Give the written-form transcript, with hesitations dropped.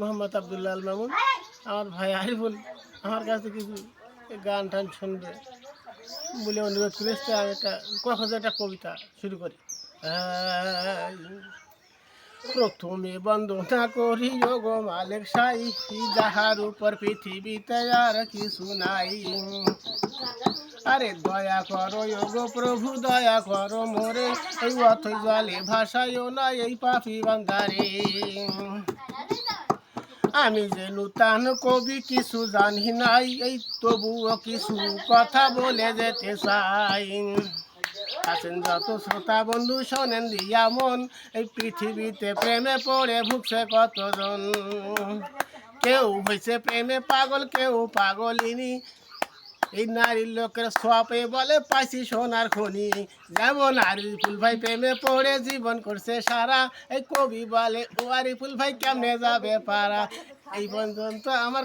মোহাম্মদ আব্দুল্লাহ আল মামুন। আমার ভাই আরিফুল আমার কাছে কিছু গান টান শুনবে বলে অনুরোধ করেছে। আমি একটা কবিতা শুরু করি। প্রথমে বন্দনা করি গো মালিক সাই, যাহার উপর পৃথিবীতে আর কিছু নাই। আরে দয়া করো গো প্রভু, দয়া করো মোরে, এই অথই জলে ভাসায়ও না এই পাপি বান্দারে। আমি যে নূতন কবি কিছু জানি নাই, এই তবুও কিছু কথা বলে যেতে চাই। আছেন যত শ্রোতা বন্ধু শোনেন দিয়া মন, এই পৃথিবীতে প্রেমে পড়ে ভুগছে কতজন। কেউ হয়েছে প্রেমে পাগল, কেউ পাগলিনী, এই নারীর লোকের সপে বলে পাইছি সোনার খনি। যেমন আরিফুল ভাই প্রেমে পড়ে জীবন করছে সারা, এই কবি বলে ও আরিফুল ভাই কেমনে যাবে পারা। এই পর্যন্ত আমার